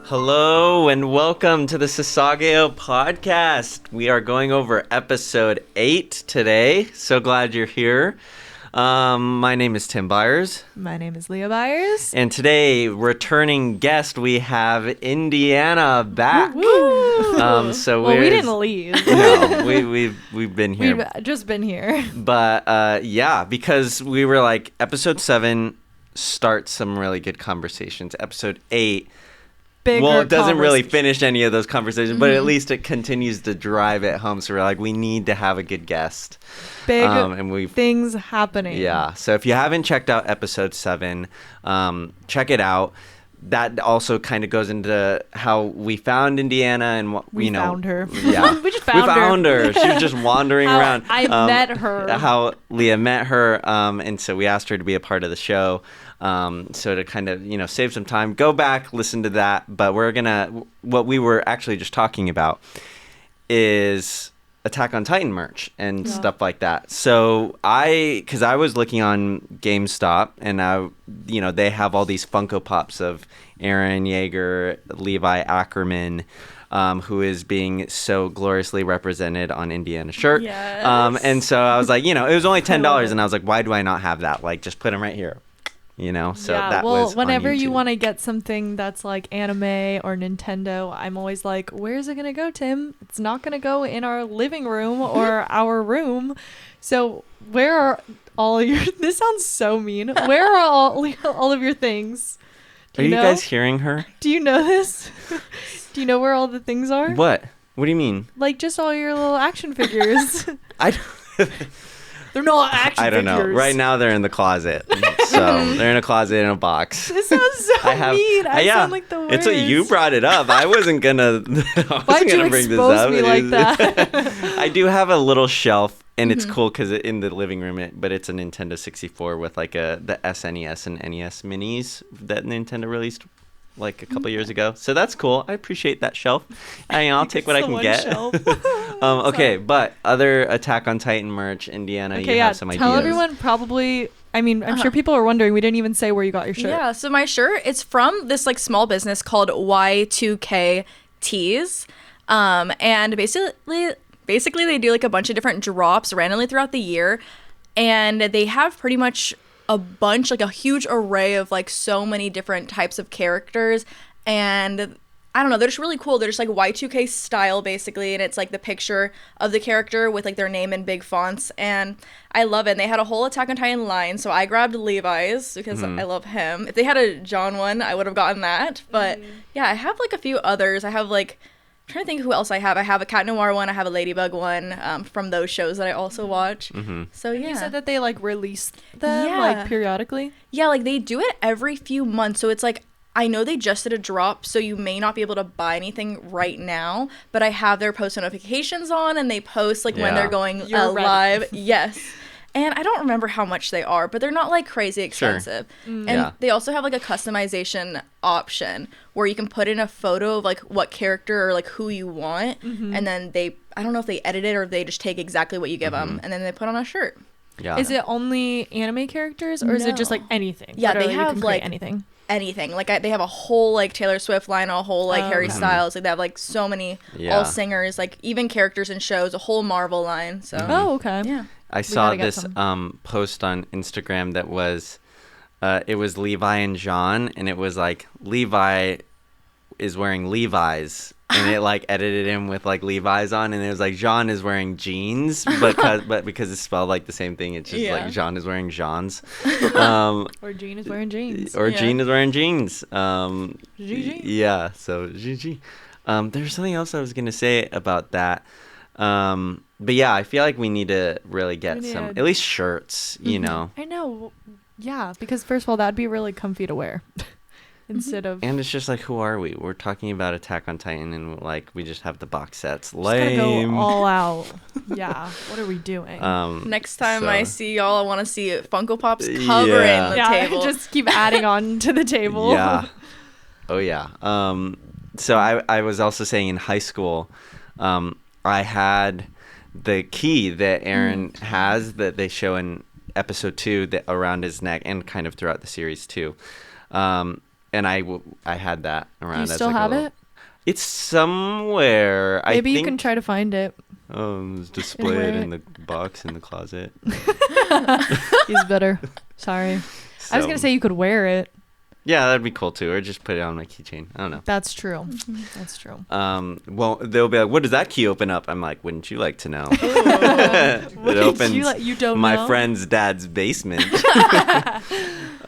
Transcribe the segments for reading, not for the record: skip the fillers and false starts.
Hello and welcome to the Sasageyo Podcast. We are going over episode 8 today. So glad you're here. My name is Tim Byers. My name is Leah Byers. And today, returning guest, we have Indiana back. Woo! We didn't leave. No, we've been here. We've just been here. But yeah, because we were like, episode 7 starts some really good conversations. Episode 8... it doesn't really finish any of those conversations, but at least it continues to drive it home. So we're like, we need to have a good guest. Big things happening. Yeah. So if you haven't checked out episode 7, check it out. That also kind of goes into how we found Indiana and what we found her. Yeah, we found her. She was just wandering around. I met her. How Leah met her, and so we asked her to be a part of the show. So to kind of save some time, go back, listen to that. But what we were actually just talking about is Attack on Titan merch and stuff like that. So because I was looking on GameStop and they have all these Funko Pops of Eren Yeager, Levi Ackerman, who is being so gloriously represented on Indiana shirt. Yes. And so I was like, it was only $10 and I was like, why do I not have that? Like, just put them right here. So that was whenever on you YouTube. want to get something that's like anime or Nintendo, I'm always like, where's it going to go, Tim? It's not going to go in our living room or our room. So where are all your, this sounds so mean. Where are all of your things? Are you guys hearing her? Do you know this? Do you know where all the things are? What? What do you mean? Like just all your little action figures. They're not action figures. I don't know. Right now they're in the closet. So they're in a closet in a box. This sounds so mean. I sound like the worst. It's what you brought it up. I wasn't gonna. Why'd you expose me like that? I do have a little shelf, and it's cool because in the living room, but it's a Nintendo 64 with like the SNES and NES minis that Nintendo released like a couple years ago. So that's cool. I appreciate that shelf. I'll take what I can get. Okay, but other Attack on Titan merch, Indiana, you have some ideas. Tell everyone probably. I mean, I'm sure people are wondering. We didn't even say where you got your shirt. Yeah, so my shirt, it's from this like small business called Y2K Tees. And basically they do like a bunch of different drops randomly throughout the year. And they have pretty much like a huge array of like so many different types of characters. And I don't know, they're just really cool. They're just like Y2K style basically, and it's like the picture of the character with like their name in big fonts, and I love it. And they had a whole Attack on Titan line, so I grabbed Levi's because I love him. If they had a John one, I would have gotten that. But yeah, I have like a few others. I have like, I'm trying to think who else I have. I have a Cat Noir one, I have a Ladybug one from those shows that I also watch. So yeah. You said that they like release them like periodically? Yeah, like they do it every few months, so it's like, I know they just did a drop, so you may not be able to buy anything right now, but I have their post notifications on, and they post like when they're going live. Yes. And I don't remember how much they are, but they're not like crazy expensive. Sure. And they also have like a customization option where you can put in a photo of like what character or like who you want, and then I don't know if they edit it or they just take exactly what you give them, and then they put on a shirt. Yeah. Is it only anime characters, or is it just like anything? Yeah, Literally, they have like anything. Like they have a whole like Taylor Swift line, a whole like Harry Styles, like they have like so many all singers, like even characters in shows, a whole Marvel line. So okay. Yeah, I saw this post on Instagram that was it was Levi and John, and it was like Levi is wearing Levi's, and it like edited him with like Levi's on, and it was like John is wearing jeans, but because it's spelled like the same thing, it's just like John is wearing Johns. Or Jean is wearing jeans. Or Jean is wearing jeans. GG. Yeah, so GG. There's something else I was gonna say about that. But yeah, I feel like we need to really get some, at least shirts, you know. I know. Yeah, because first of all, that'd be really comfy to wear. Instead of, and it's just like, who are we? We're talking about Attack on Titan, and like we just have the box sets. Lame. Just gotta go all out. Yeah. What are we doing? Next time I see y'all, I want to see Funko Pops covering the table. Just keep adding on to the table. Yeah. Oh yeah. So I was also saying in high school, I had the key that Eren has that they show in episode 2 that around his neck and kind of throughout the series too. And I had that around. You as still like a have little- it? It's somewhere. Maybe I think. you can try to find it. It's displayed in the box in the closet. He's better. Sorry. I was So, gonna say you could wear it. Yeah, that'd be cool too, or just put it on my keychain. I don't know. That's true. That's true. Well, they'll be like, "What does that key open up?" I'm like, "Wouldn't you like to know?" What It did opens you don't my know? friend's dad's basement.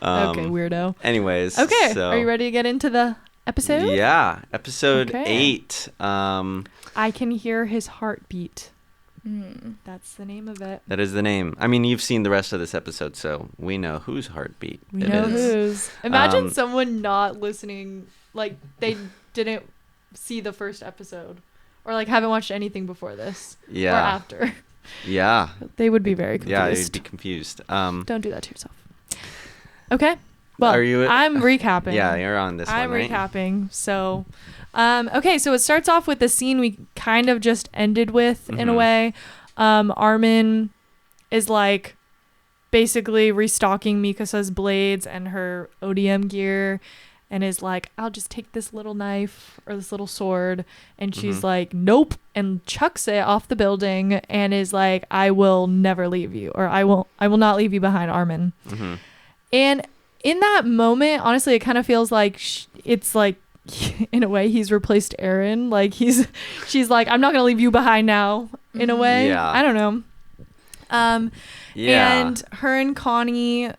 Okay, weirdo. Anyways. Okay, So, are you ready to get into the episode? Yeah, episode Okay. 8. I can hear his heartbeat. That's the name of it. That is the name. I mean, you've seen the rest of this episode, so we know whose heartbeat We it know is. whose. Imagine Um, someone not listening, like they didn't see the first episode, or like haven't watched anything before this or Yeah. after. Yeah. They would be very Yeah, confused. you'd be confused. Don't do that to yourself. Okay. Well, Are you- I'm recapping. Yeah, you're on this I'm one, right? recapping. So, okay, so it starts off with the scene we kind of just ended with in a Mhm. way. Armin is like basically restocking Mikasa's blades and her ODM gear and is like, I'll just take this little knife or this little sword. And she's Mhm. like, nope, and chucks it off the building and is like, I will never leave you, or I will not leave you behind, Armin. Mm-hmm. And in that moment, honestly, it kind of feels like it's like, in a way, he's replaced Aaron. Like she's like, I'm not gonna leave you behind now. In a way, Yeah. I don't know. Yeah. And her and Connie,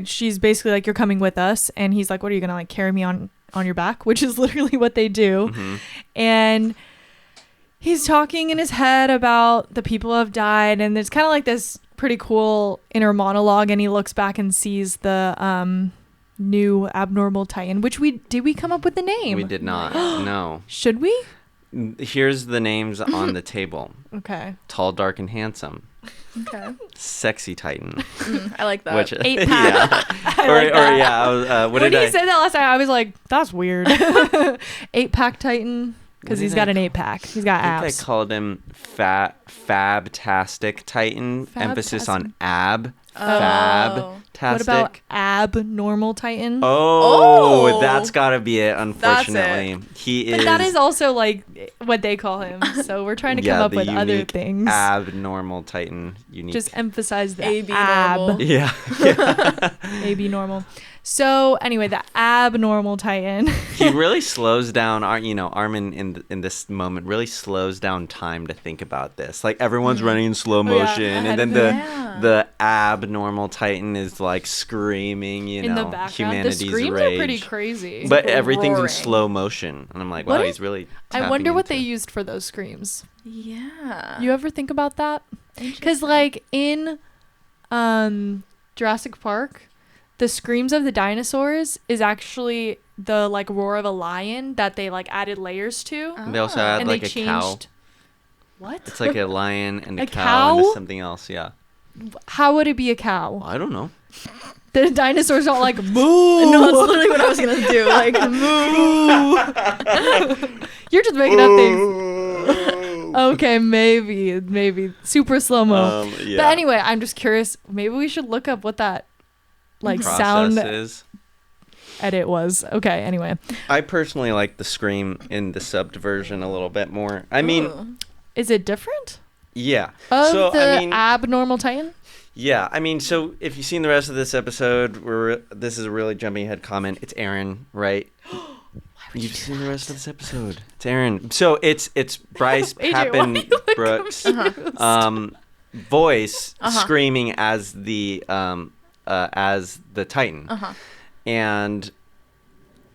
she's basically like, you're coming with us, and he's like, what are you gonna like carry me on your back? Which is literally what they do. Mhm. And he's talking in his head about the people who have died, and there's kind of like this pretty cool inner monologue, and he looks back and sees the new abnormal titan, which we come up with the name. We did not. No. Should we? Here's the names on the table. Okay. Tall, dark, and handsome. Okay. Sexy Titan. I like that. Which 8-pack. yeah. I like that. Or yeah. What When did he I? said that last time, I was like, that's weird. 8-pack titan, because What he's did got I an 8-pack. He's got I think abs. I called him Fabtastic Titan. Emphasis on ab. Fabtastic. What about abnormal titan? Oh, Oh. that's gotta be it. Unfortunately, he But is. that is also like what they call him. So we're trying to come yeah, up the with other unique things. Abnormal Titan. Unique. Just emphasize the AB ab. normal. yeah. AB normal. So anyway, the abnormal titan. He really slows down. Armin in this moment really slows down time to think about this. Like everyone's running in slow yeah, motion, ahead and then of the him. Yeah. the abnormal Titan is like screaming. In the background, humanity's the screams rage. are pretty crazy. But everything's in roaring. slow motion, and I'm like, wow, What he's really. I wonder what they tapping used for those screams. Yeah. You ever think about that? Because like in Jurassic Park, the screams of the dinosaurs is actually the like roar of a lion that they like added layers to. into. They also add And like they a changed. cow. What? It's like a lion and a A cow, and cow? something else. Yeah. How would it be a cow? I don't know. The dinosaurs don't like moo. No, that's literally what I was gonna do. Like, You're just making up things. Okay, maybe super slow mo. Yeah. But anyway, I'm just curious. Maybe we should look up what that like sound Processes. edit was. Okay. Anyway, I personally like the scream in the subbed version a little bit more. I mean, ooh. is it different yeah. of So the I mean, abnormal titan? yeah. I mean, so if you've seen the rest of this episode, this is a really jumping ahead comment. It's Aaron, right? You've seen the rest of this episode. It's Aaron. So it's Bryce AJ, why Pappen you look Brooks' Uh-huh. voice Uh-huh. screaming as the Titan. Uh-huh. And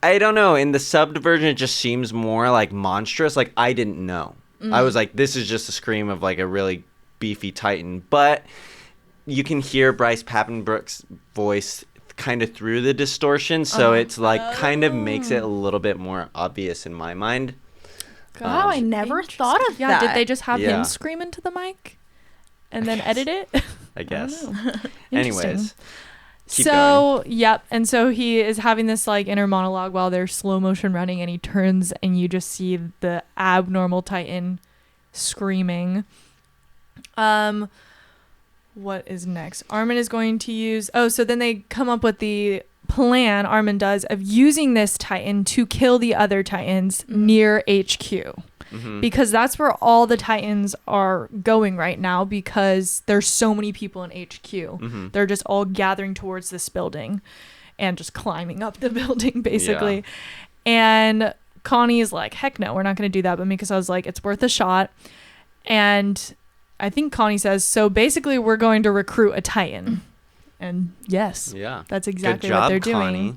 I don't know, in the subbed version it just seems more like monstrous. Like I didn't know. I was like, this is just a scream of like a really beefy Titan. But you can hear Bryce Pappenbrook's voice kind of through the distortion, so it's like kind of makes it a little bit more obvious in my mind. Wow, I never thought of Yeah. that. Did they just have Yeah. him scream into the mic and then guess. edit it? I guess. Interesting. Anyways, keep so yep, and so he is having this like inner monologue while they're slow motion running, and he turns and you just see the abnormal Titan screaming. What is next? Armin is going to use so then they come up with the plan Armin does of using this Titan to kill the other Titans near HQ. Because that's where all the Titans are going right now, because there's so many people in HQ. They're just all gathering towards this building and just climbing up the building, basically. And Connie is like, heck no, we're not going to do that. But Mikasa was like, it's worth a shot. And I think Connie says, so basically we're going to recruit a Titan. And yes, that's exactly what they're doing. Connie.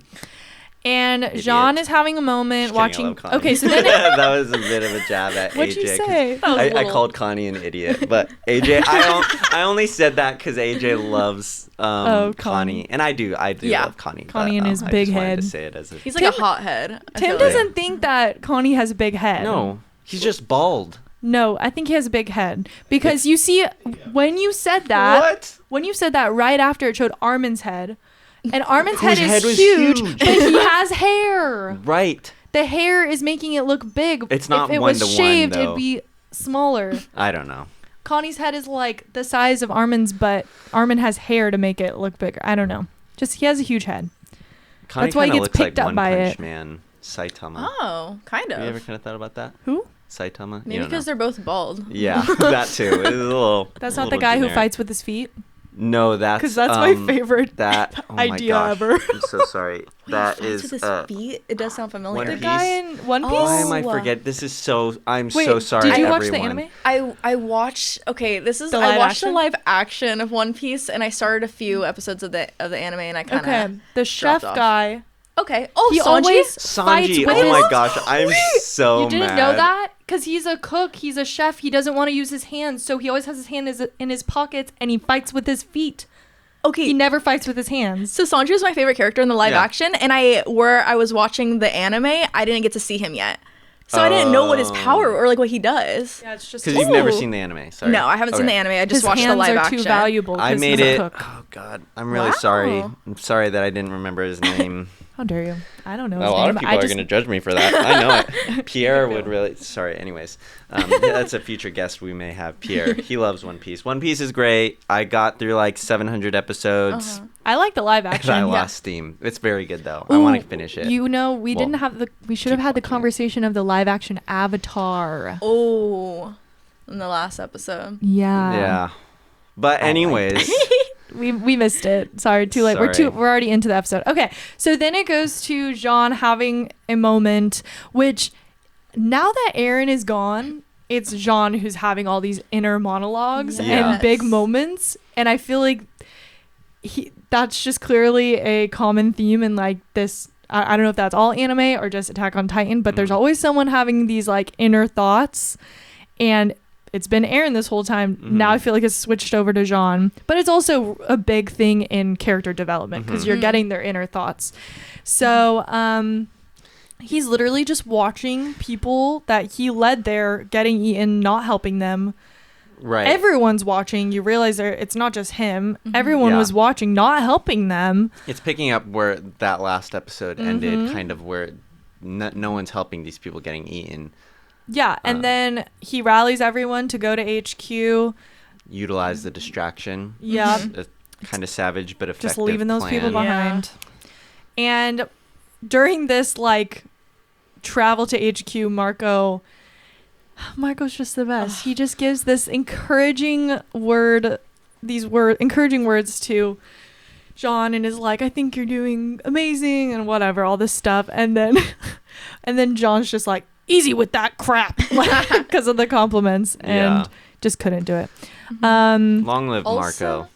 And Idiot. Jean is having a moment watching. Okay, so then that was a bit of a jab at What'd AJ. you say? I called Connie an idiot, but AJ, I only said that because AJ loves Connie, and I do love Connie. Connie and his I big just wanted head. to say it as He's like a hothead. Tim doesn't think that Connie has a big head. No, he's just bald. No, I think he has a big head, because you see when you said that, right after it showed Armin's head. And Armin's head is huge, but he has hair. Right. The hair is making it look big. It's not if it one-to-one, was shaved, though. it'd be smaller. I don't know. Connie's head is like the size of Armin's, but Armin has hair to make it look bigger. I don't know. Just he has a huge head. Connie That's why he gets looks picked like up One by Punch it. Man, Saitama. Oh, kind of. Have you ever kind of thought about that? Who? Saitama? Maybe because they're both bald. Yeah, that too. It's a little. That's a not the little guy generic. who fights with his feet. No, that's Because that's my favorite idea ever. I'm so sorry. That Fights is with his feet? It does sound familiar. The Piece? guy in One Piece. Why am I forget? This is so. I'm Wait, so sorry. Did you watch everyone. the anime? I watched. Okay, this is. The I live watched action? the live action of One Piece, and I started a few episodes of the anime, and I kind of. Okay, the chef off. guy. Okay. Oh, He Sanji? always fights Sanji, with oh his. my gosh, I'm so You didn't mad. know that? Because he's a cook, he's a chef, he doesn't want to use his hands, so he always has his hand in his pockets, and he fights with his feet. Okay. He never fights with his hands. So Sanji was my favorite character in the live Yeah. action, and I was watching the anime, I didn't get to see him yet. So I didn't know what his power or like what he does. Yeah, it's just Because you've never seen the anime. Sorry. No, I haven't seen the anime. I just his watched hands the live are action. too valuable. I 'cause made he's a it. cook. Oh God, I'm really Wow. sorry. I'm sorry that I didn't remember his name. How dare you? I don't know A his lot name. of people are going to judge me for that. I know it. Pierre would really. Sorry. Anyways, that's a future guest we may have. Pierre. He loves One Piece. One Piece is great. I got through like 700 episodes. I like the live And action. I lost steam. It's very good though. I want to finish it. You know, we Well, didn't have we should have had the watching it. conversation of the live action Avatar. Oh, in the last episode. Yeah. Yeah. But anyways, We missed it. Sorry, too late. Sorry. We're already into the episode. Okay, so then it goes to Jean having a moment, which now that Aaron is gone, it's Jean who's having all these inner monologues Yeah. and big moments, and I feel like that's just clearly a common theme in like this. I don't know if that's all anime or just Attack on Titan, but there's always someone having these like inner thoughts, and it's been Aaron this whole time. Now I feel like it's switched over to Jean, but it's also a big thing in character development because you're getting their inner thoughts. So he's literally just watching people that he led there getting eaten, not helping them. right. Everyone's watching. You realize it's not just him. Everyone Yeah. was watching, not helping them. It's picking up where that last episode ended, kind of where no one's helping these people getting eaten. Yeah, and then he rallies everyone to go to HQ. Utilize the distraction. Yeah. A kind of savage but effective Just leaving those people plan. behind. And during this like travel to HQ, Marco's just the best. He just gives this encouraging encouraging words to John and is like, I think you're doing amazing and whatever, all this stuff. And then John's just like, easy with that crap, because of the compliments, and just couldn't do it. Long live Also- Marco.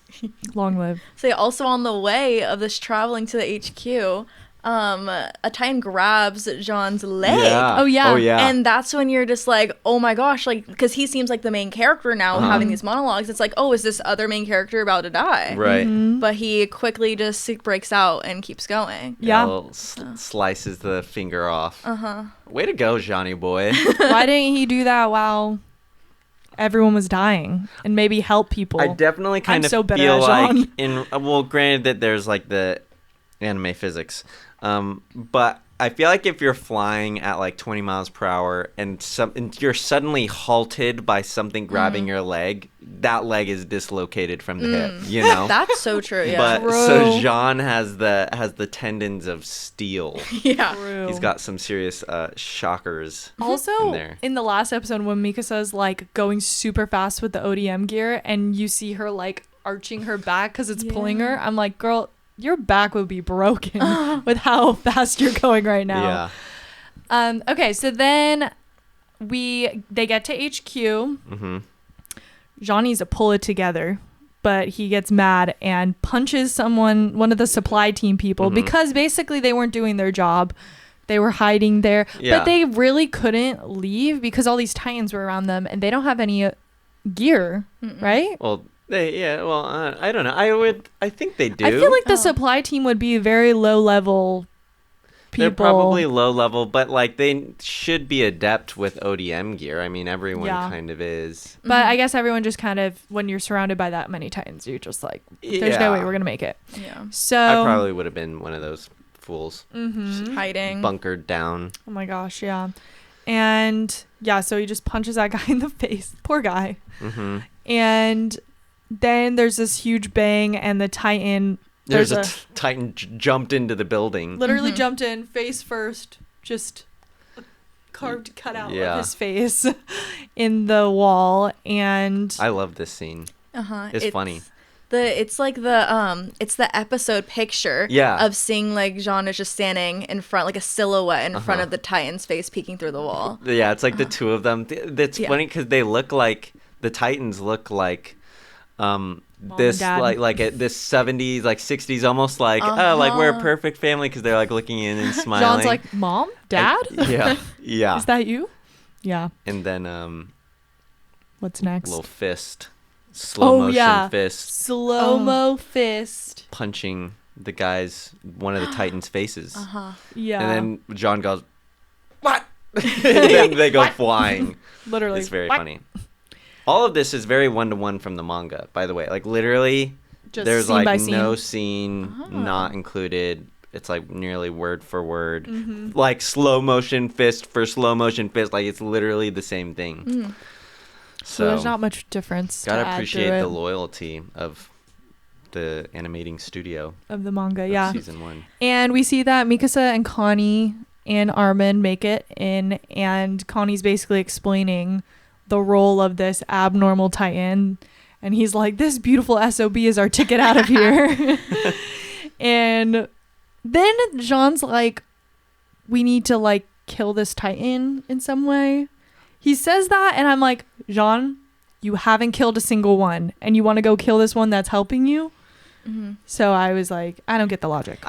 Long live. So also on the way of this traveling to the HQ, a Titan grabs Jean's leg. Yeah. Oh, yeah. Oh yeah. And that's when you're just like, oh my gosh, like, because he seems like the main character now having these monologues. It's like, oh, is this other main character about to die? right. But he quickly just breaks out and keeps going. Yeah. Little slices the finger off. Way to go, Johnny boy. Why didn't he do that while everyone was dying and maybe help people? I definitely kind I'm of so better feel at like Jean. well, granted that there's like the anime physics, but I feel like if you're flying at like 20 miles per hour and you're suddenly halted by something grabbing your leg, that leg is dislocated from the hip, you know? That's so true. Yeah. But True. so Jean has the tendons of steel. yeah. True. He's got some serious shockers. Also, in there. in the last episode when Mikasa's like going super fast with the ODM gear and you see her like arching her back because it's pulling her, I'm like, girl, your back would be broken with how fast you're going right now. Yeah. Okay, so then they get to HQ. Mm-hmm. Jean needs to pull it together, but he gets mad and punches one of the supply team people, because basically they weren't doing their job. They were hiding there, but they really couldn't leave because all these Titans were around them and they don't have any gear, right? Well, I don't know. I think they do. I feel like the supply team would be very low level people. They're probably low level, but like they should be adept with ODM gear. I mean, everyone kind of is. But I guess everyone just kind of, when you're surrounded by that many Titans, you're just like, there's no way we're going to make it. Yeah. So I probably would have been one of those fools. Just hiding. Bunkered down. Oh my gosh, yeah. And yeah, so he just punches that guy in the face. Poor guy. Mm-hmm. And then there's this huge bang and the Titan... There's a Titan jumped into the building. Literally jumped in, face first, just a carved cutout of his face in the wall. And I love this scene. It's funny. It's the episode picture of seeing like Jean is just standing in front, like a silhouette in front of the Titan's face peeking through the wall. Yeah, it's like the two of them. That's funny because they look like, the Titans look like this this 70s, like 60s, almost like like we're a perfect family because they're like looking in and smiling. John's like, Mom? Dad? Yeah. Is that you? Yeah. And then what's next? Little fist. Slow motion fist. Slow-mo fist. Punching one of the Titans' faces. Yeah. And then John goes, "What?" And then they go flying. Literally. It's very funny. All of this is very one-to-one from the manga, by the way. Like, literally, just there's scene by like scene. no scene not included. It's like nearly word for word. Like slow motion fist for slow motion fist. Like, it's literally the same thing. So there's not much difference. Gotta appreciate the loyalty of the animating studio of the manga, yeah. Season 1. And we see that Mikasa and Connie and Armin make it in, and Connie's basically explaining the role of this abnormal Titan, and he's like, this beautiful SOB is our ticket out of here. And then Jean's like, we need to like kill this Titan in some way. He says that, and I'm like, Jean, you haven't killed a single one, and you want to go kill this one that's helping you? So I was like, I don't get the logic.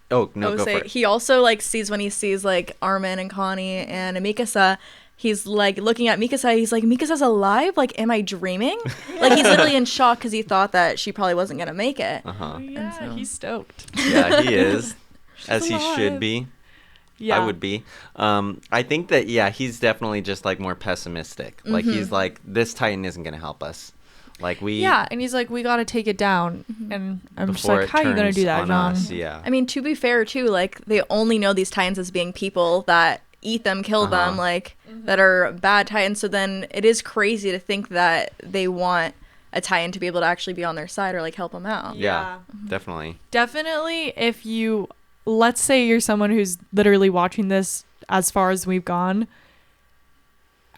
Go for it. He also like sees, when he sees like Armin and Connie and Mikasa, he's like looking at Mikasa. He's like, Mikasa's alive? Like, am I dreaming? Like, he's literally in shock because he thought that she probably wasn't going to make it. Yeah, he's stoked. Yeah, he is. As he alive. should be. Yeah. I would be. I think that, he's definitely just like more pessimistic. Like, he's like, this Titan isn't going to help us. Like, and he's like, we got to take it down. And I'm just before like, how are you going to do that, John? Yeah. I mean, to be fair too, like, they only know these Titans as being people that eat them, kill them, like, that are bad Titans. So then it is crazy to think that they want a Titan to be able to actually be on their side or like help them out. Yeah. Definitely. Definitely, if you, let's say you're someone who's literally watching this as far as we've gone,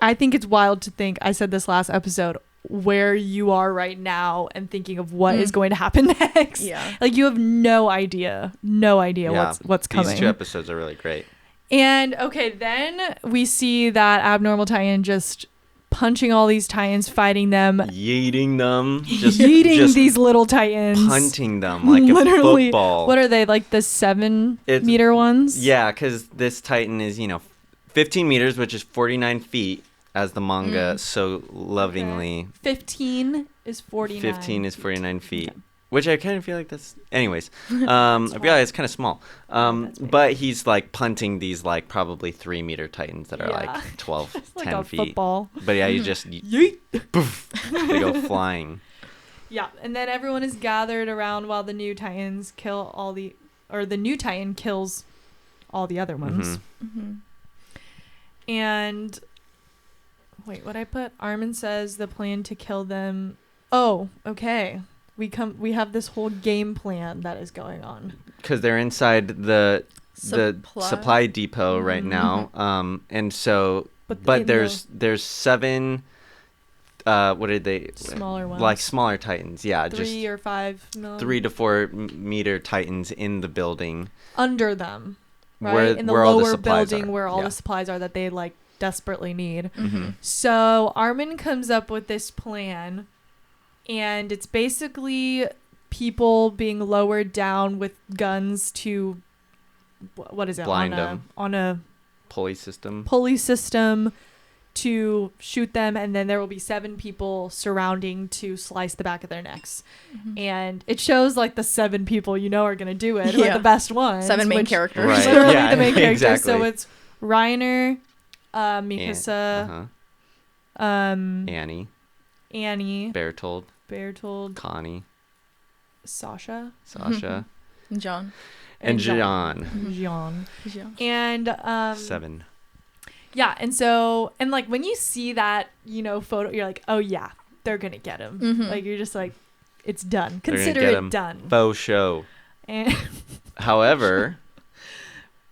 I think it's wild to think, I said this last episode, where you are right now and thinking of what is going to happen next. Yeah. Like, you have no idea what's coming. These 2 episodes are really great. And okay, then we see that abnormal Titan just punching all these Titans, fighting them, yeeting them, just these little Titans, punting them like literally, a football. What are they, like the 7-meter ones? Yeah, because this Titan is 15 meters, which is 49 feet, as the manga so lovingly. 15 is 49. 15 is 49 feet. Okay. Which I kind of feel like that's... Anyways. I feel like it's kind of small. But he's, like, punting these, like, probably 3-meter Titans that are, like, 12, like 10 a feet. Football. But, yeah, you just... Yeet! Poof! They go flying. Yeah, and then everyone is gathered around while the new Titans kill the new Titan kills all the other ones. Mm-hmm. And wait, what I put? Armin says the plan to kill them. Oh, okay. We have this whole game plan that is going on. Because they're inside the supply depot right now. And so, but there's 7. What did they? Smaller ones. Like smaller titans, yeah. 3 or 5 million. 3 to 4 meter titans in the building. Under them, right? Where, in the where lower building where all the supplies are that they like desperately need. Mm-hmm. So Armin comes up with this plan, and it's basically people being lowered down with guns to, what is it? Blind them. On a pulley system. To shoot them, and then there will be 7 people surrounding to slice the back of their necks. And it shows like the 7 people are going to do it, who are the best ones. 7 main characters. Right. Literally Yeah, the main characters. exactly. So it's Reiner, Mikasa, Annie, Bertold, Connie, Sasha, John. and Jean. And 7. yeah, and so like when you see that photo, you're like, oh yeah, they're gonna get him. Like you're just like, it's done. Consider it done. Faux show. And however,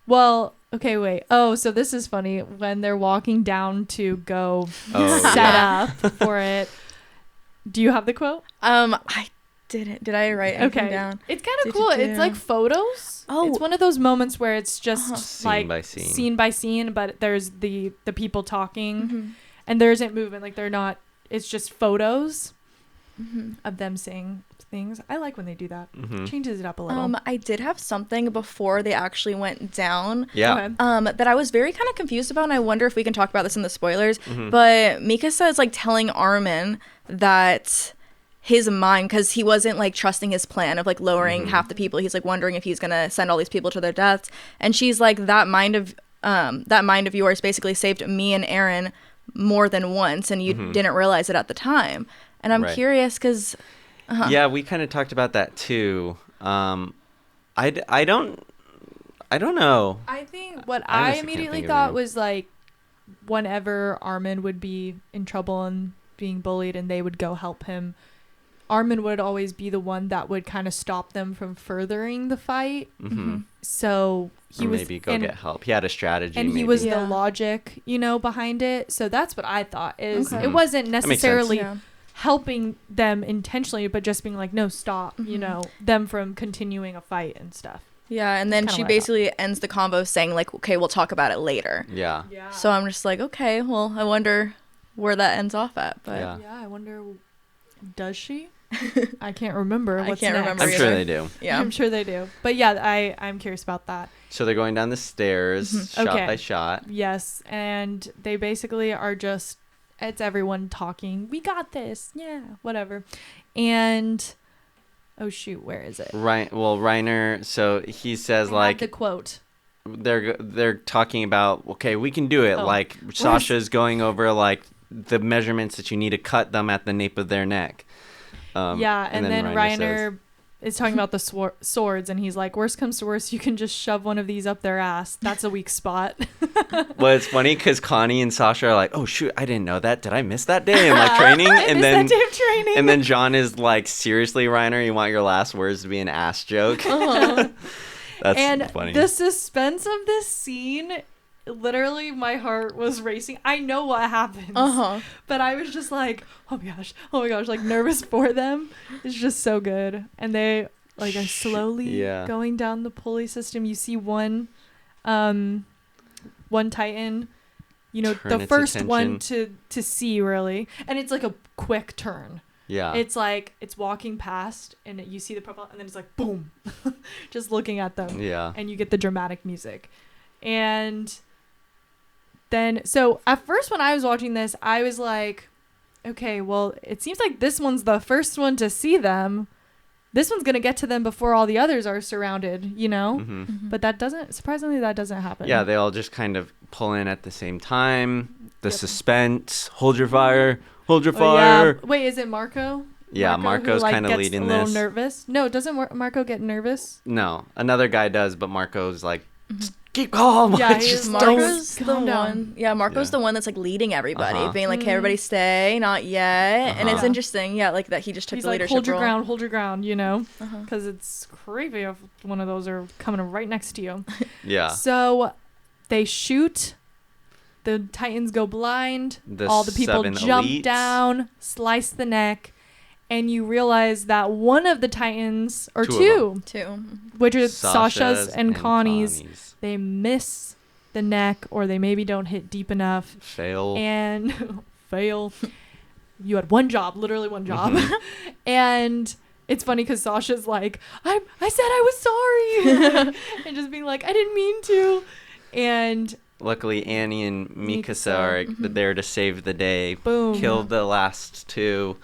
well, okay, wait. Oh, so this is funny when they're walking down to go set up for it. Do you have the quote? I didn't. Did I write anything down? It's kind of cool. It's like photos. Oh, it's one of those moments where it's just like scene by scene, but there's the people talking, and there isn't movement. Like they're not. It's just photos of them saying things. I like when they do that. Changes it up a little. I did have something before they actually went down. Yeah. Okay. That I was very kind of confused about, and I wonder if we can talk about this in the spoilers. But Mikasa is like telling Armin that his mind, because he wasn't like trusting his plan of like lowering half the people. He's like wondering if he's gonna send all these people to their deaths, and she's like, that mind of yours basically saved me and Eren more than once, and you didn't realize it at the time. And I'm curious because yeah, we kind of talked about that too. I don't know. I think what I immediately thought was like, whenever Armin would be in trouble and being bullied and they would go help him, Armin would always be the one that would kind of stop them from furthering the fight. So he was maybe get help. He had a strategy, and he was the logic, behind it. So that's what I thought. Is it wasn't necessarily helping them intentionally, but just being like, no, stop, them from continuing a fight and stuff. Yeah, and then she basically ends the convo saying like, okay, we'll talk about it later. Yeah. So I'm just like, okay, well, I wonder where that ends off at. But yeah, I wonder, does she? I can't remember. I can't remember. I'm sure they do. Yeah, I'm sure they do. But yeah, I'm curious about that. So they're going down the stairs, shot by shot. Yes, and they basically are just, it's everyone talking. We got this. Yeah, whatever. And oh shoot, where is it? Right. Well, Reiner. So he says like the quote. They're talking about, okay, we can do it. Like Sasha's going over like the measurements that you need to cut them at the nape of their neck. And then Reiner is talking about the swords, and he's like, worst comes to worst, you can just shove one of these up their ass. That's a weak spot. Well, it's funny because Connie and Sasha are like, oh shoot, I didn't know that. Did I miss that day in like training? And then John is like, seriously, Reiner, you want your last words to be an ass joke? That's funny. The suspense of this scene, literally my heart was racing. I know what happens, but I was just like, oh my gosh, like nervous for them. It's just so good. And they like are slowly going down the pulley system. You see one Titan, the first one to see really, and it's like a quick turn. Yeah. It's like it's walking past and you see the profile, and then it's like boom, just looking at them. Yeah. And you get the dramatic music. And then, so at first when I was watching this, I was like, okay, well, it seems like this one's the first one to see them. This one's going to get to them before all the others are surrounded, But that doesn't happen. Yeah, they all just kind of pull in at the same time. The suspense, hold your fire, hold your fire. Yeah. Wait, is it Marco? Yeah, Marco's kind of leading this. A little nervous. No, doesn't Marco get nervous? No, another guy does, but Marco's like, keep calm. Yeah, It's he's just Marco's calm the down. one. Yeah, Marco's Yeah. the one that's like leading everybody, Uh-huh. being like, "Hey, everybody, stay, not yet." And it's Uh-huh. interesting, yeah, like that he just took He's the like, leadership hold your role. ground, you know, Uh-huh. because it's creepy if one of those are coming right next to you. Yeah. So they shoot. The Titans go blind. The All the people 7 jump elites. down, slice the neck, and you realize that one of the Titans, or Two two, Too. which is Sasha's and Connie's, Connie's. they miss the neck, or they maybe don't hit deep enough, Fail. and fail. You had one job, literally one job. Mm-hmm. And it's funny because Sasha's like, I said I was sorry. And just being like, I didn't mean to. And Luckily, Annie and Mikasa Mikasa. are Mm-hmm. there to save the day. boom. Kill the last two.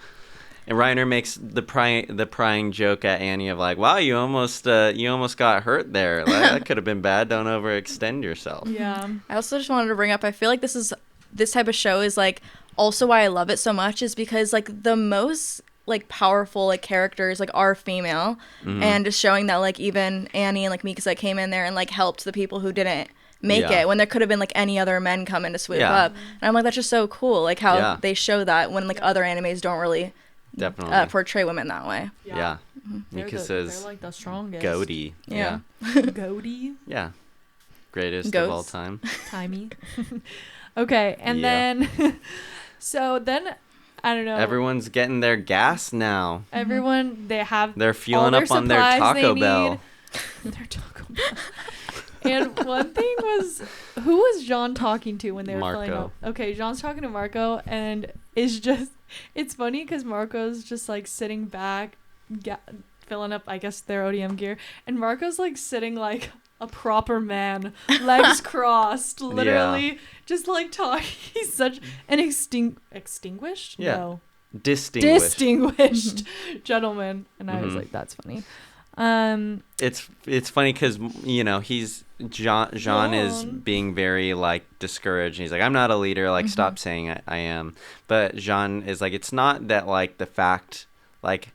And Reiner makes the prying joke at Annie of like, "Wow, you almost got hurt there. Like, that could have been bad. Don't overextend yourself." Yeah. I also just wanted to bring up, I feel like this type of show is like also why I love it so much is because like the most like powerful like characters like are female, and just showing that like even Annie and like Mikasa came in there and like helped the people who didn't make Yeah. it when there could have been like any other men coming to swoop Yeah. up. And I'm like, that's just so cool, like how Yeah. they show that when like other animes don't really Definitely. portray women that way. Yeah. They're Mikasa's like the strongest. goatee. Yeah. Goatee. Yeah. Greatest Goats. of all time. Timey. Okay. And Yeah. then, so then, I don't know. Everyone's getting their gas now. Everyone, they have They're all fueling their up on their supplies they Taco need. Bell. Their Taco Bell. And one thing was, who was Jean talking to when they were filling Marco. up? Okay, Jean's talking to Marco, and it's funny because Marco's just like sitting back, filling up, I guess, their ODM gear, and Marco's like sitting like a proper man, legs crossed, literally, just like talking. He's such an extinguished? Yeah. No. Distinguished. Gentleman. And I was Mhm. like, that's funny. It's funny because he's Jean is Jean. being very like discouraged. He's like, I'm not a leader. Like, stop saying I am. But Jean is like, it's not that like the fact like.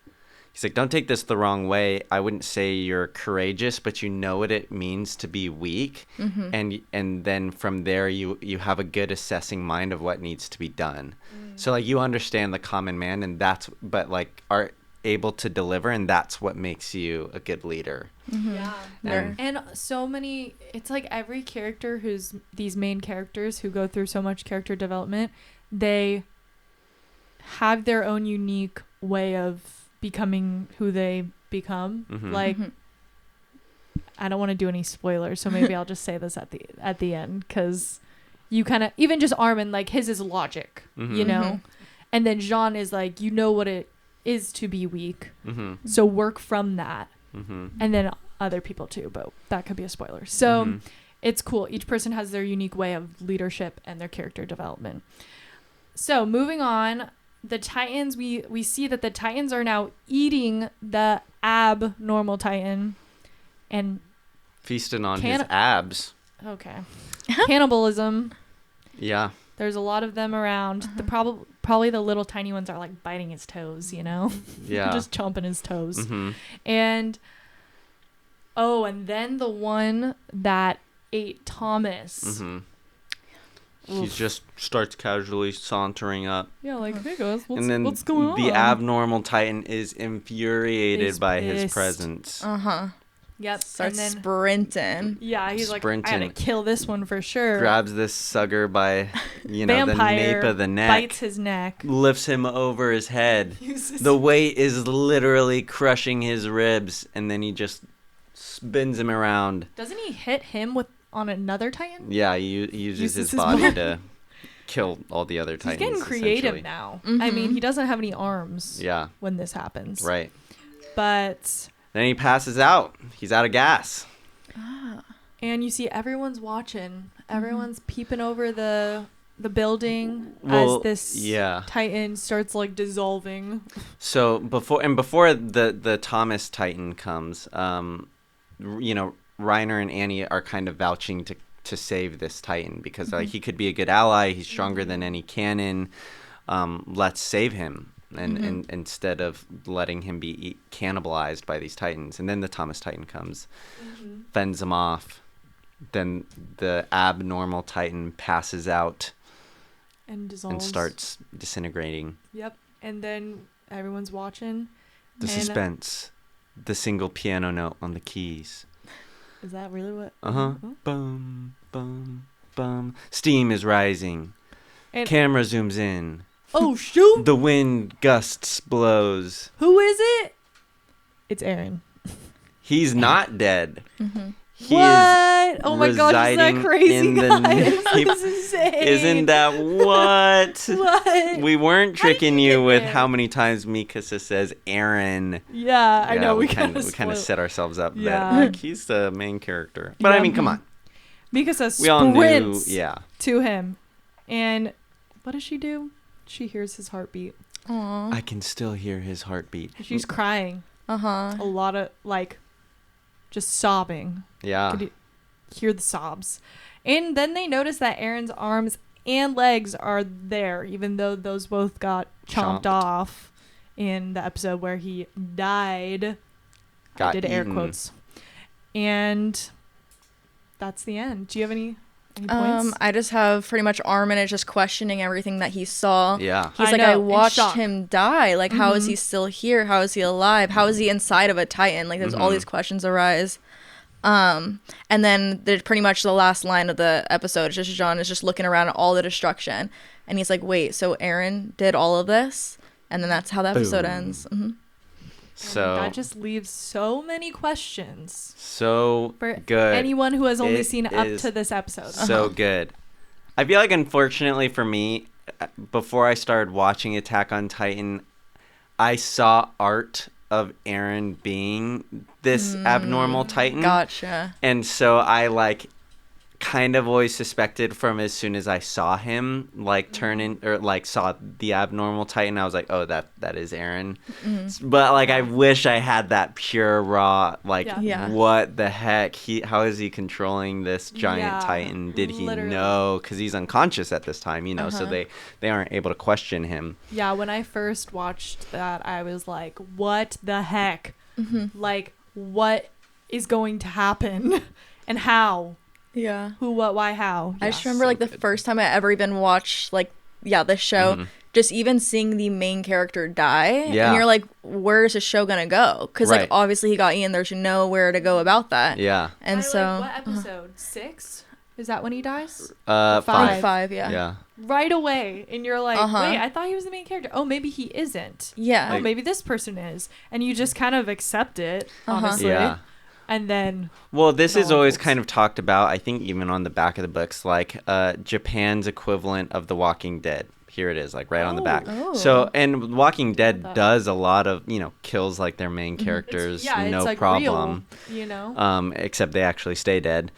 He's like, don't take this the wrong way. I wouldn't say you're courageous, but you know what it means to be weak, and then from there you have a good assessing mind of what needs to be done. So like you understand the common man, and but like are able to deliver, and that's what makes you a good leader. Yeah. And- And so many, it's like every character these main characters who go through so much character development, they have their own unique way of becoming who they become. Like, I don't want to do any spoilers, so maybe I'll just say this at the end, because you kind of, even just Armin, like his is logic, you know, and then Jean is like, you know what it is to be weak, so work from that, and then other people too, but that could be a spoiler. So it's cool. Each person has their unique way of leadership and their character development. So moving on, the Titans, we see that the Titans are now eating the abnormal Titan, and Feasting on his abs. okay, cannibalism. Yeah. There's a lot of them around. The probably the little tiny ones are like biting his toes, you know, Yeah. just chomping his toes. And and then the one that ate Thomas. He just starts casually sauntering up. Yeah, like, hey guys, And then what's going on? the abnormal Titan is infuriated He's by his pissed. presence. Yep. Starts and then sprinting. yeah, he's like, I sprinting. gotta kill this one for sure. Grabs this sucker by, the Vampire nape of the neck. bites his neck. Lifts him over his head. Uses- The weight is literally crushing his ribs, and then he just spins him around. Doesn't he hit him on another Titan? Yeah, he uses Uses his his body body. to kill all the other He's Titans. getting creative essentially. now. I mean, he doesn't have any arms Yeah, when this happens. right. But Then he passes out. He's out of gas. and you see everyone's watching. Everyone's peeping over the building Well, as this yeah. Titan starts like dissolving. So before the Thomas Titan comes, Reiner and Annie are kind of vouching to save this Titan because like he could be a good ally. He's stronger than any cannon. Let's save him, and instead of letting him be cannibalized by these Titans. And then the Thomas Titan comes, fends him off, then the abnormal Titan passes out And dissolves. and starts disintegrating. Yep. And then everyone's watching. The And, suspense, the single piano note on the keys. Is that really what? Uh-huh. Bum, bum, bum. Steam is rising. And Camera zooms in. oh shoot! The wind gusts blows. Who is it? It's Aaron. He's not dead. He What? Oh my god, is that residing crazy, in the- guys? he- That's insane. Isn't that what? What? We weren't How did tricking you you get with there? how many times Mikasa says Aaron. Yeah, I know. We kind kind of set ourselves up. Yeah. That, like, he's the main character. But I Yeah. mean, come on. Mikasa We all knew. sprints Yeah. to him, and what does she do? She hears his heartbeat. Aw. I can still hear his heartbeat. She's crying. Uh-huh. A lot of just sobbing. Yeah. Could you hear the sobs? And then they notice that Aaron's arms and legs are there, even though those both got chomped Chomped. off in the episode where he died. I Got did air eaten. quotes. And that's the end. Do you have any points? I just have pretty much Armin is just questioning everything that he saw. Yeah. He's I like, know, I in watched shock. him die. Like, how is he still here? How is he alive? How is he inside of a Titan? Like, there's all these questions arise. And then there's pretty much the last line of the episode. It's just John is just looking around at all the destruction. And he's like, wait, so Aaron did all of this? And then that's how the episode Boom. ends. So that just leaves so many questions so for good. anyone who has only It seen up is to this episode. So good. I feel like, unfortunately for me, before I started watching Attack on Titan, I saw art of Aaron being this abnormal Titan. Gotcha. And so I kind of always suspected from as soon as I saw him turn in or saw the abnormal Titan, I was like, oh, that is Aaron. But I wish I had that pure raw Yeah. what the heck, how is he controlling this giant Yeah, Titan? Did he literally. know? Because he's unconscious at this time, so they aren't able to question him. Yeah, when I first watched that, I was like, what the heck? What is going to happen? And how? Yeah. Who, what, why, how? I Yeah. just remember the first time I ever even watched this show, just even seeing the main character die. Yeah. And you're like, where's the show gonna go? Because Right. obviously he got Ian. There's nowhere to go about that. Yeah. And so what episode? 6? Is that when he dies? Five. five, yeah. Yeah. Right away. And you're like, Uh-huh. wait, I thought he was the main character. Oh, maybe he isn't. Yeah. Oh, maybe this person is. And you just kind of accept it, honestly. Yeah. And then Well, this is No, always it's- kind of talked about, I think even on the back of the books, Japan's equivalent of The Walking Dead. Here it is, right on the back. Oh. So, and Walking Dead that. does a lot of, kills their main characters, no it's problem. real, Except they actually stay dead.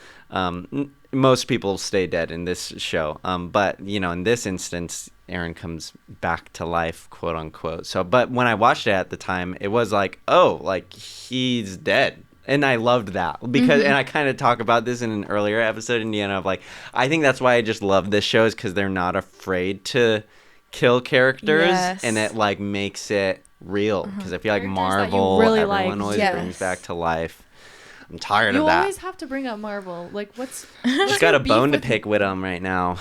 Most people stay dead in this show. But, in this instance, Aaron comes back to life, quote unquote. So, but when I watched it at the time, it was he's dead. And I loved that because, and I kind of talk about this in an earlier episode, Indiana, of I think that's why I just love this show is because they're not afraid to kill characters, Yes. and it makes it real. Because I feel like Characters that you Marvel, really everyone like. always Yes. brings back to life. I'm tired You of that. always have to bring up Marvel. What's Just got your a bone to beef with- pick with them right now.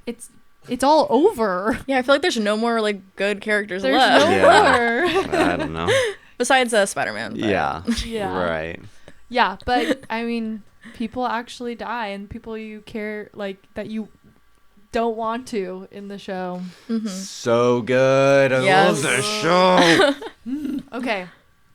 It's all over. Yeah, I feel like there's no more good characters There's left. no Yeah. more. I don't know. Besides Spider-Man. but- Yeah. Yeah. Right. Yeah, but I mean, people actually die, and people you care that you don't want to in the show. So good. I Yes. love this show. Okay.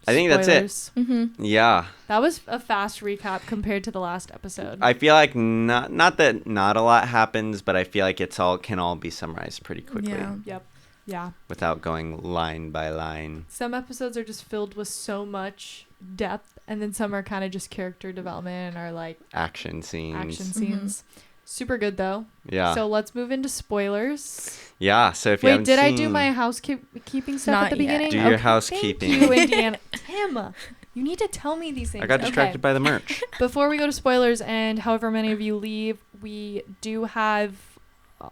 I think that's it. Spoilers. Yeah. That was a fast recap compared to the last episode. I feel like not that not a lot happens, but I feel like can all be summarized pretty quickly Yeah. Yep. Yeah. without going line by line. Some episodes are just filled with so much depth, and then some are kind of just character development or Action scenes. action scenes. Super good though. Yeah. So let's move into spoilers. Yeah. So if you Wait, haven't did I seen, do my housekeeping stuff Not at the yet. beginning? Do your Okay, housekeeping. Thank you, Indiana. Tim, you need to tell me these things. I got distracted by the merch. Before we go to spoilers, and however many of you leave, we do have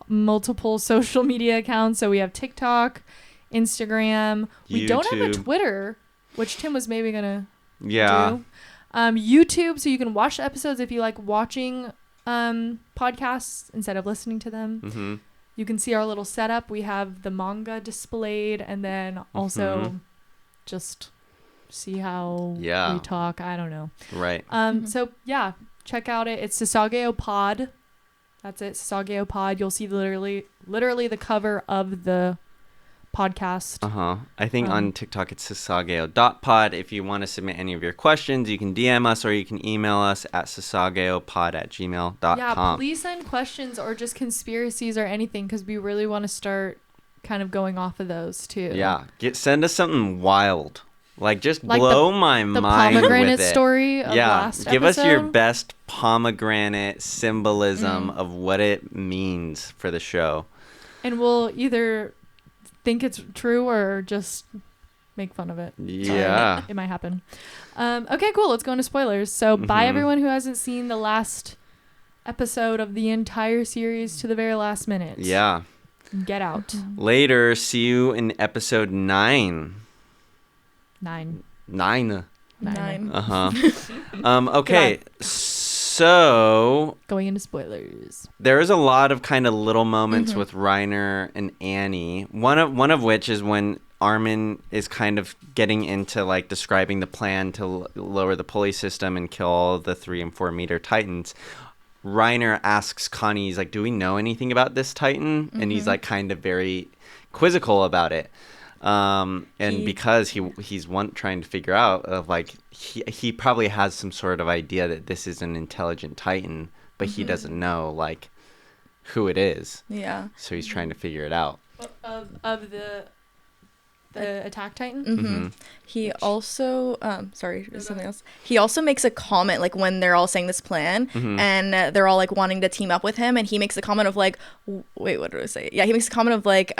multiple social media accounts. So we have TikTok, Instagram. We don't have a YouTube. Twitter, which Tim was maybe gonna Yeah. do. YouTube, so you can watch the episodes if you like watching podcasts instead of listening to them. Mm-hmm. You can see our little setup. We have the manga displayed, and then also just see how we talk. I don't know. Right. So yeah, check out it. It's Sasageyo Pod. That's it, Sasageyo Pod. You'll see literally the cover of the podcast. I think on TikTok it's sasageyo.pod. If you want to submit any of your questions, you can DM us or you can email us at sasageyopod@gmail.com. Yeah, please send questions or just conspiracies or anything, because we really want to start kind of going off of those too. Yeah, send us something wild. Like, just blow my mind pomegranate with it. story of last give us your episode. best pomegranate symbolism of what it means for the show. And we'll either think it's true or just make fun of it. Yeah. It might happen. Okay, cool. Let's go into spoilers. So bye everyone who hasn't seen the last episode of the entire series to the very last minute. Yeah. Get out. Later. See you in episode 9. 9. 9. Okay. So going into spoilers. There is a lot of kind of little moments with Reiner and Annie. One of which is when Armin is kind of getting into like describing the plan to lower the pulley system and kill all the 3 and 4 meter Titans. Reiner asks Connie, he's like, "Do we know anything about this Titan?" And he's like kind of very quizzical about it. Because he's trying to figure out of like he probably has some sort of idea that this is an intelligent Titan, but he doesn't know like who it is. Yeah. So he's trying to figure it out. Of the attack Titan. He also sorry, something else. He also makes a comment like when they're all saying this plan and they're all like wanting to team up with him, and he makes a comment of like, wait, what did I say? Yeah, he makes a comment of like,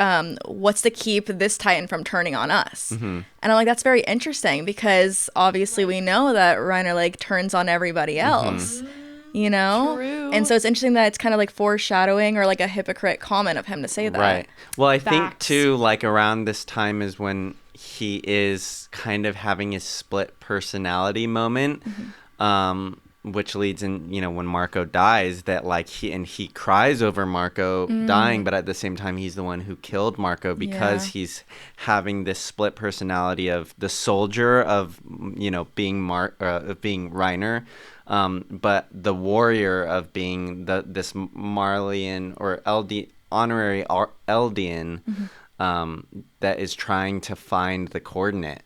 what's to keep this Titan from turning on us? And I'm like, that's very interesting, because obviously we know that Reiner like turns on everybody else. You know? True. And so it's interesting that it's kind of like foreshadowing or like a hypocrite comment of him to say that. Right. Well, I think Facts. too, like around this time is when he is kind of having his split personality moment, which leads in, when Marco dies, that like he cries over Marco dying, but at the same time he's the one who killed Marco, because he's having this split personality of the soldier of being being Reiner. But the warrior of being this Marleyan or honorary Eldian that is trying to find the coordinate.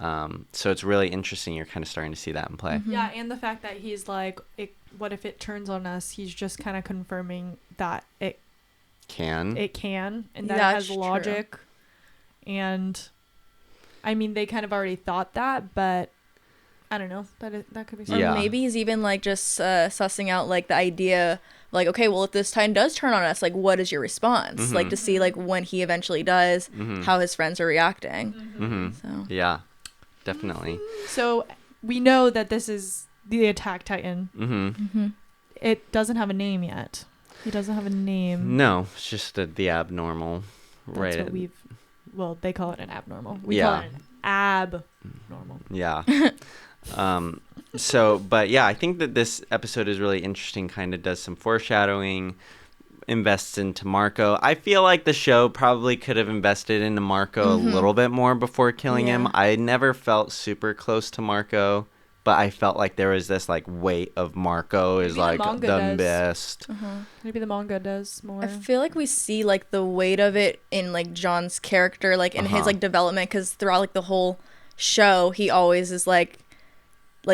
So it's really interesting. You're kind of starting to see that in play. Yeah, and the fact that he's like, what if it turns on us? He's just kind of confirming that it can, and that it has logic. True. And I mean, they kind of already thought that, but I don't know. That could be something. Or maybe he's even like just sussing out like the idea, like, okay, well, if this Titan does turn on us, like, what is your response? Like to see like when he eventually does, how his friends are reacting. So yeah, definitely. So we know that this is the attack Titan. It doesn't have a name yet. He doesn't have a name. No, it's just the abnormal. That's what they call it an abnormal. We call it an abnormal. Yeah. But yeah, I think that this episode is really interesting, kind of does some foreshadowing, invests into Marco. I feel like the show probably could have invested into Marco a little bit more before killing him. I never felt super close to Marco, but I felt like there was this like weight of Marco is like the best. Maybe the manga does more. I feel like we see like the weight of it in like John's character, like in his like development, because throughout like the whole show he always is like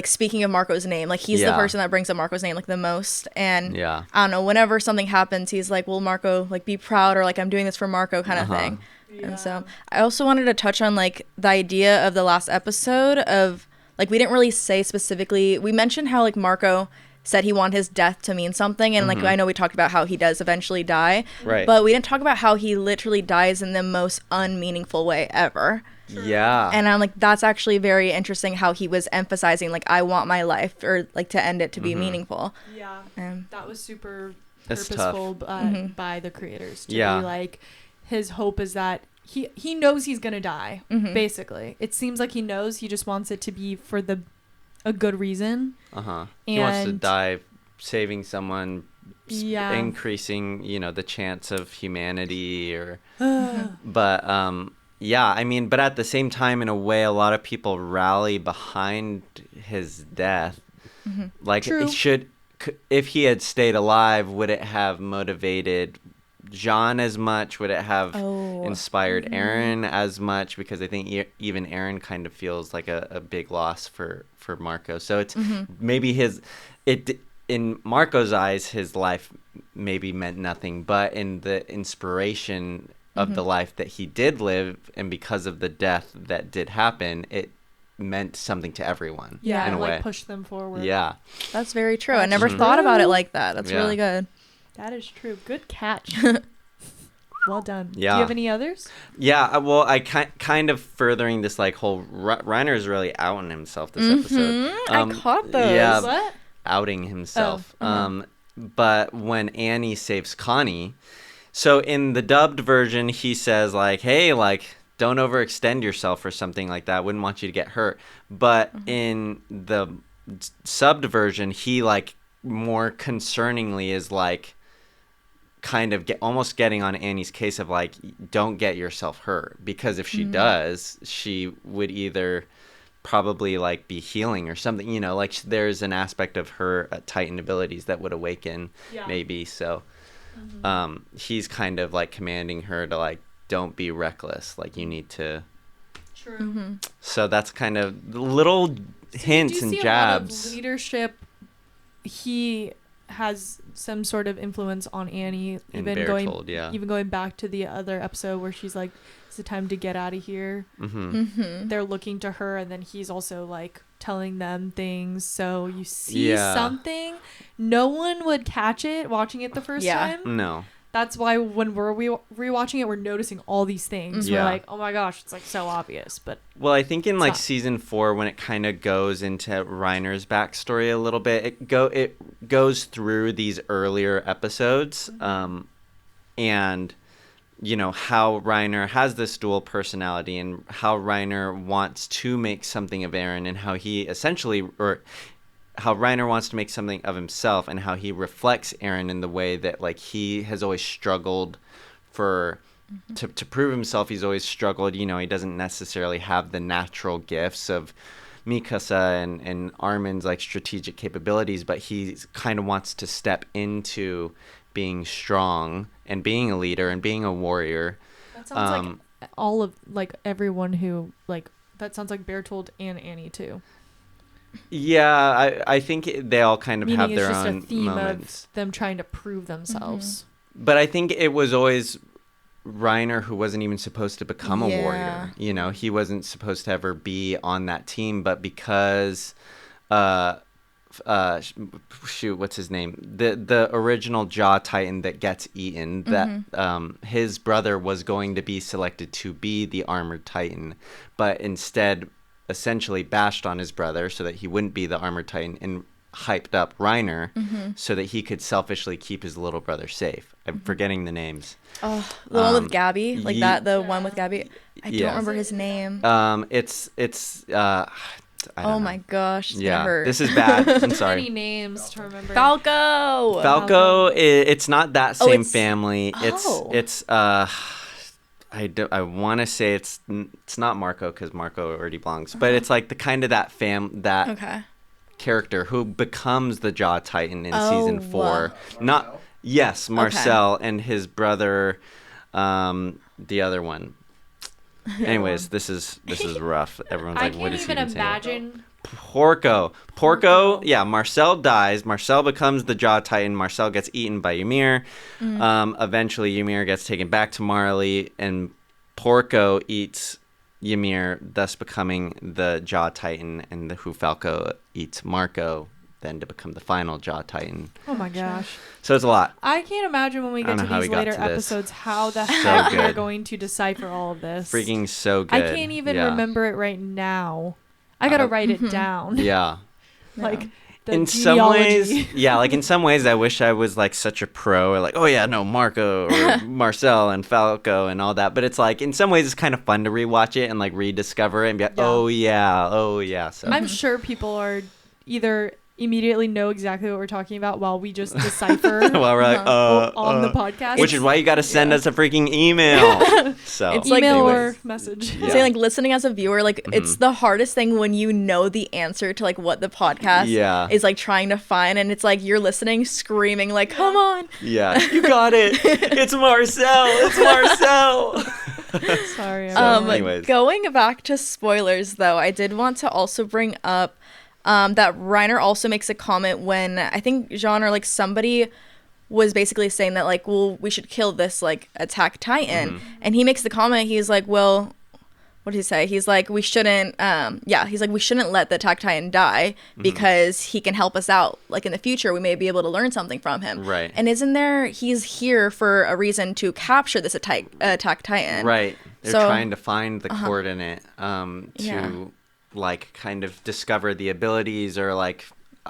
speaking of Marco's name, like he's the person that brings up Marco's name like the most. And I don't know, whenever something happens, he's like, well, Marco, like be proud, or like I'm doing this for Marco kind of thing. And so I also wanted to touch on like the idea of the last episode of like, we didn't really say specifically, we mentioned how like Marco said he wanted his death to mean something, and like I know we talked about how he does eventually die, but we didn't talk about how he literally dies in the most unmeaningful way ever. Yeah. And I'm like, that's actually very interesting how he was emphasizing like, I want my life or like to end it to be meaningful. Yeah. That was super That's purposeful by the creators to be like, his hope is that he knows he's gonna die. Basically, it seems like he knows. He just wants it to be for the a good reason. He wants to And- die saving someone, Yeah. increasing, the chance of humanity or but yeah, I mean, but at the same time, in a way, a lot of people rally behind his death. Like, True. if he had stayed alive, would it have motivated John as much? Would it have inspired Aaron as much? Because I think even Aaron kind of feels like a big loss for Marco. So it's maybe in Marco's eyes, his life maybe meant nothing, but in the inspiration of the life that he did live, and because of the death that did happen, it meant something to everyone. Yeah, in a like way. push them forward. Yeah. That's very true. I That's never thought about it like that. That's Yeah. really good. That is true. Good catch. Well done. Yeah. Do you have any others? Yeah, well, I kind of furthering this like whole Reiner is really outing himself this episode. I caught those. Yeah, What? outing himself. But when Annie saves Connie, so in the dubbed version, he says like, "Hey, like, don't overextend yourself or something like that. I wouldn't want you to get hurt." But in the subbed version, he like more concerningly is like kind of almost getting on Annie's case of like, don't get yourself hurt, because if she does, she would either probably like be healing or something, like there's an aspect of her Titan abilities that would awaken maybe. So he's kind of like commanding her to like, don't be reckless, like you need to. True. So that's kind of little hints and jabs. A lot of leadership. He has some sort of influence on Annie, In even Bertold, yeah. even going back to the other episode where she's like, "It's the time to get out of here." They're looking to her, and then he's also like telling them things. So you see something. No one would catch it watching it the first time. No. That's why when we're rewatching it, we're noticing all these things. Yeah. We're like, oh my gosh, it's like so obvious. But Well, I think in like not. season 4, when it kind of goes into Reiner's backstory a little bit, it goes through these earlier episodes, and how Reiner has this dual personality, and how Reiner wants to make something of Eren, and how he how Reiner wants to make something of himself, and how he reflects Eren in the way that like he has always struggled to prove himself. He's always struggled. He doesn't necessarily have the natural gifts of Mikasa and Armin's like strategic capabilities, but he kind of wants to step into being strong and being a leader and being a warrior. that sounds like all of like everyone who like that sounds like Bertold and Annie too. Yeah, I think they all kind of Meaning have it's their just own a theme moments. of them trying to prove themselves. But I think it was always Reiner who wasn't even supposed to become a warrior. He wasn't supposed to ever be on that team, but because what's his name? The original Jaw Titan that gets eaten, that his brother was going to be selected to be the Armored Titan, but instead essentially bashed on his brother so that he wouldn't be the Armored Titan, and hyped up Reiner so that he could selfishly keep his little brother safe. I'm forgetting the names. Oh, the one with Gabby, like that. The one with Gabby. I don't Yeah. remember his name. It's I don't know. My gosh, it's Yeah, gonna hurt. this is bad. I'm Many sorry. names to remember. Falco. It's not that same it's- family. oh. It's I want to say it's not Marco, because Marco already belongs, but it's like the kind of that Okay. character who becomes the Jaw Titan in Oh, season 4. Not yes, Marcel and his brother, the other one. Anyways, this is rough. Everyone's I like, what can't is he even even saying? imagine. Porco, yeah, Marcel dies. Marcel becomes the Jaw Titan. Marcel gets eaten by Ymir. Eventually, Ymir gets taken back to Marley, and Porco eats Ymir, thus becoming the Jaw Titan, and the Falco eats Marco, then to become the final Jaw Titan. Oh my gosh. So it's a lot. I can't imagine when we I don't get know to how these we got later to this. episodes how the heck we're good. going to decipher all of this. Freaking so good. I can't even remember it right now. I gotta write it down. Yeah. Like in some ways, genealogy. yeah, like in some ways I wish I was like such a pro, or like, oh yeah, no, Marco or Marcel and Falco and all that. But it's like in some ways it's kind of fun to rewatch it and like rediscover it and be like, oh yeah. So I'm sure people are either immediately know exactly what we're talking about while we just decipher while we're like, on the podcast. which is why you got to send us a freaking email. So It's like- email anyways. or message. Yeah. Saying like listening as a viewer, like it's the hardest thing when you know the answer to like what the podcast Yeah. is like trying to find, and it's like you're listening, screaming like, "Come on!" Yeah, you got it. It's Marcel. It's Marcel. Sorry. anyways. Going back to spoilers, though, I did want to also bring up that Reiner also makes a comment when I think Jean or like somebody was basically saying that like, well, we should kill this like attack Titan, and he makes the comment. He's like, well, what did he say? He's like, we shouldn't. He's like, we shouldn't let the attack Titan die because he can help us out. Like in the future, we may be able to learn something from him. Right. And isn't there? He's here for a reason to capture this attack Titan. Right. They're So- trying to find the coordinate to Yeah. like kind of discover the abilities or like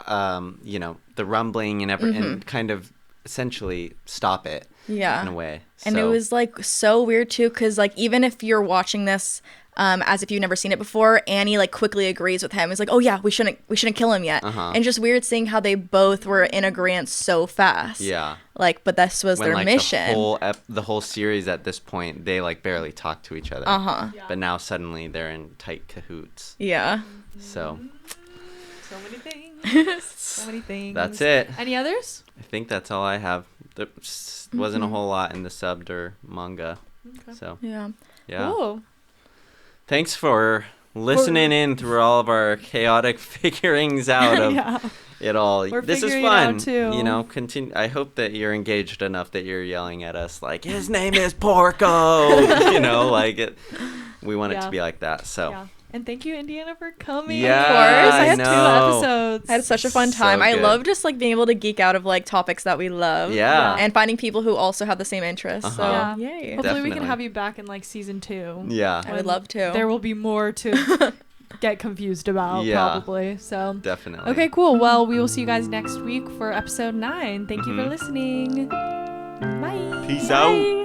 the rumbling and and kind of essentially stop it. Yeah. In a way. And it So- was like so weird too, because like even if you're watching this as if you've never seen it before, Annie like quickly agrees with him. He's like, oh yeah, we shouldn't kill him yet. And just weird seeing how they both were in agreement so fast. Yeah. Like, but this was When their like mission. the whole series at this point, they like barely talk to each other. But now suddenly they're in tight cahoots. Yeah. So So many things. So many things. that's it. Any others? I think that's all I have. There wasn't a whole lot in the subbed or manga. Okay. So Yeah. yeah. Cool. Thanks for listening in through all of our chaotic figurings out of Yeah. it all. We're This is figuring it fun. out, too. You know, continue. I hope that you're engaged enough that you're yelling at us like, his name is Porco. You know, like it. We want it Yeah. to be like that. So Yeah. And thank you, Indiana, for coming. Yeah, Of course. I had know. 2 episodes. I had such a fun So time. I good. love just like being able to geek out of like topics that we love. Yeah. And finding people who also have the same interests. Uh-huh. So Yeah. yay. Hopefully we can Definitely. have you back in like season 2. yeah, I would love to. There will be more to get confused about, Yeah. probably. So definitely. okay, cool. Well, we will see you guys next week for episode 9. Thank you for listening. Bye. Peace out. Bye.